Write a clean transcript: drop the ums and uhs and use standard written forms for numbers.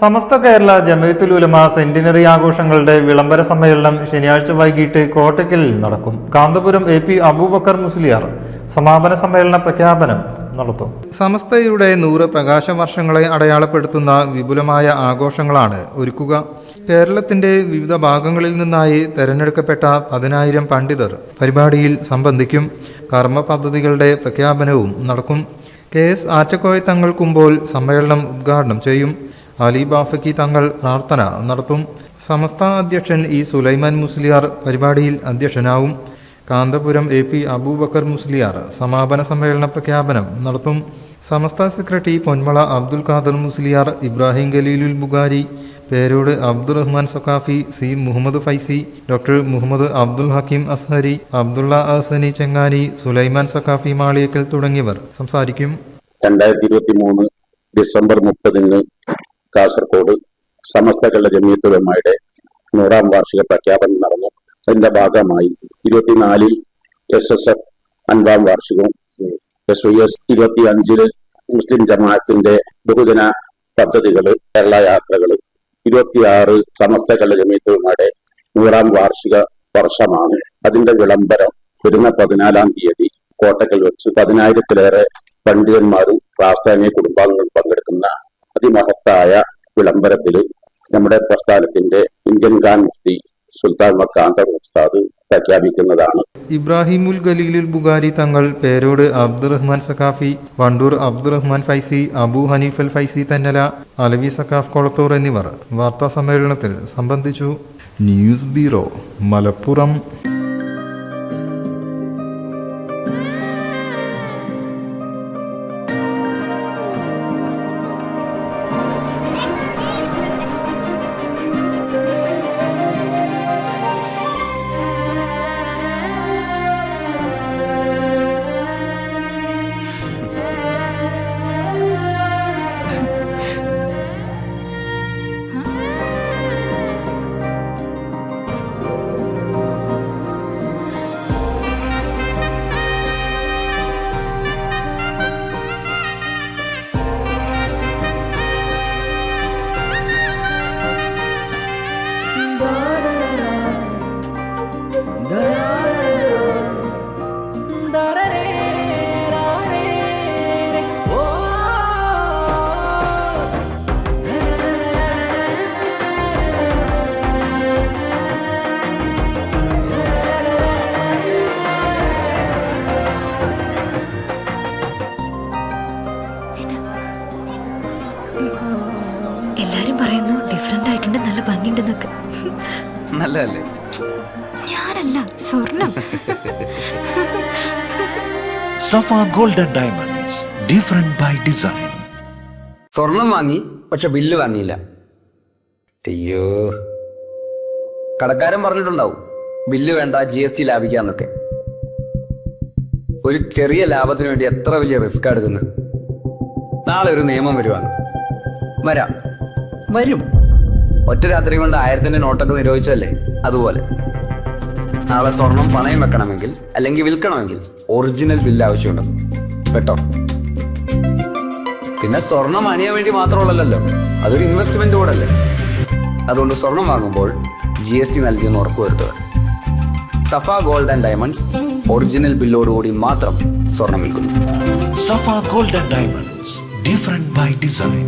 സമസ്ത കേരള ജമയത്തുൽ ഉലമ centenary ആഘോഷങ്ങളുടെ വിളംബര സമ്മേളനം ശനിയാഴ്ച വൈകിട്ട് കോട്ടക്കലിൽ നടക്കും. കാന്തപുരം AP അബൂബക്കർ മുസ്ലിയാർ സമാപന സമ്മേളന പ്രഖ്യാപനം നടത്തും. സമസ്തയുടെ 100 പ്രകാശ വർഷങ്ങളെ അടയാളപ്പെടുത്തുന്ന വിപുലമായ ആഘോഷങ്ങളാണ് ഒരുക്കുക. കേരളത്തിന്റെ വിവിധ ഭാഗങ്ങളിൽ നിന്നായി തെരഞ്ഞെടുക്കപ്പെട്ട 10,000 പണ്ഡിതർ പരിപാടിയിൽ സംബന്ധിക്കും. കർമ്മ പദ്ധതികളുടെ പ്രഖ്യാപനവും നടക്കും. KS ആറ്റക്കോയ തങ്ങൾ കുമ്പോൾ സമ്മേളനം ഉദ്ഘാടനം ചെയ്യും. അലി ബാഫക്കി തങ്ങൾ പ്രാർത്ഥന നടത്തും. സമസ്ത അധ്യക്ഷൻ E സുലൈമാൻ മുസ്ലിയാർ പരിപാടിയിൽ അധ്യക്ഷനാവും. കാന്തപുരം AP അബൂബക്കർ മുസ്ലിയാർ സമാപന സമ്മേളന പ്രഖ്യാപനം നടത്തും. സമസ്ത സെക്രട്ടറി പൊന്മള അബ്ദുൽ ഖാദർ മുസ്ലിയാർ, ഇബ്രാഹിം ഖലീലുൽ ബുഖാരി, പേരോട് അബ്ദുറഹ്മാൻ സഖാഫി, C മുഹമ്മദ് ഫൈസി, ഡോക്ടർ മുഹമ്മദ് അബ്ദുൽ ഹക്കീം അസ്ഹരി, അബ്ദുള്ള അഹ്സനി ചെങ്ങാനി, സുലൈമാൻ സഖാഫി മാളിയക്കൽ തുടങ്ങിയവർ സംസാരിക്കും. 2023 ഡിസംബർ 30 കാസർഗോഡ് സമസ്ത കേരള ജമയത്തുൽ ഉലമയുടെ 100ാം വാർഷിക പ്രഖ്യാപനം നടന്നു. അതിന്റെ ഭാഗമായി 24 SSF 5ാം വാർഷികവും SYS 25 മുസ്ലിം ജമാഅത്തിന്റെ ബഹുജന പദ്ധതികൾ, കേരള യാത്രകൾ, 26 സമസ്ത കേരള ജമയത്തുൽ ഉലമയുടെ 100ാം വാർഷിക വർഷമാണ്. അതിന്റെ വിളംബരം വരുന്ന 14-ാം തീയതി കോട്ടക്കൽ വെച്ച് 10,000-ലേറെ പണ്ഡിതന്മാരും പ്രാസ്ഥാനിക കുടുംബാംഗങ്ങളും പങ്കെടുക്കുന്ന അതിമഹത്തായ വിളംബരത്തിൽ നമ്മുടെ പ്രസ്ഥാനത്തിന്റെ ഇന്ത്യൻ ഖാൻ മുഫ്തി സുൽത്താൻ മക്കാന്ത ഉസ്താദ് പ്രഖ്യാപിക്കുന്നതാണ്. ഇബ്രാഹിമുൽ ഖലീലുൽ ബുഖാരി തങ്ങൾ, പേരോട് അബ്ദുറഹ്മാൻ സഖാഫി, വണ്ടൂർ അബ്ദുറഹ്മാൻ ഫൈസി, അബു ഹനീഫൽ ഫൈസി തെന്നല, അലവി സഖാഫ് കൊളത്തൂർ എന്നിവർ വാർത്താ സമ്മേളനത്തിൽ സംബന്ധിച്ചു. News bureau, Malappuram. എല്ലാരും പറയുന്നു ഡിഫറെന്റ് ആയിട്ടുണ്ട്, നല്ല ഭംഗിയുണ്ടെന്നൊക്കെ. നല്ലതല്ലേ? ഞാനല്ല, സ്വർണം. Safa gold and diamonds, different by design. സ്വർണം വാങ്ങി, പക്ഷെ ബില്ല് വാങ്ങിയില്ല. അയ്യോ, കടക്കാരൻ പറഞ്ഞിട്ടുണ്ടാവും ബില്ല് വേണ്ട, GST ലാഭിക്കാന്നൊക്കെ. ഒരു ചെറിയ ലാഭത്തിന് വേണ്ടി എത്ര വലിയ റിസ്ക് എടുക്കുന്നത്. നാളെ ഒരു നിയമം വരും. ഒറ്റ രാത്രി കൊണ്ട് 1000-ന്റെ നോട്ടൊക്കെ നിരോധിച്ചല്ലേ, അതുപോലെ നാളെ സ്വർണം പണയം വെക്കണമെങ്കിൽ അല്ലെങ്കിൽ വിൽക്കണമെങ്കിൽ ഒറിജിനൽ ബില്ല് ആവശ്യമുണ്ട് കേട്ടോ. പിന്നെ സ്വർണം അണിയാൻ വേണ്ടി മാത്രമുള്ളല്ലോ, അതൊരു ഇൻവെസ്റ്റ്മെന്റ് കൂടല്ലേ. അതുകൊണ്ട് സ്വർണം വാങ്ങുമ്പോൾ GST നൽകിയെന്ന് ഉറപ്പുവരുത്തുക. Safa gold and diamonds original ബില്ലോടുകൂടി മാത്രം സ്വർണം വിൽക്കുന്നു. Safa gold and diamonds, different by design.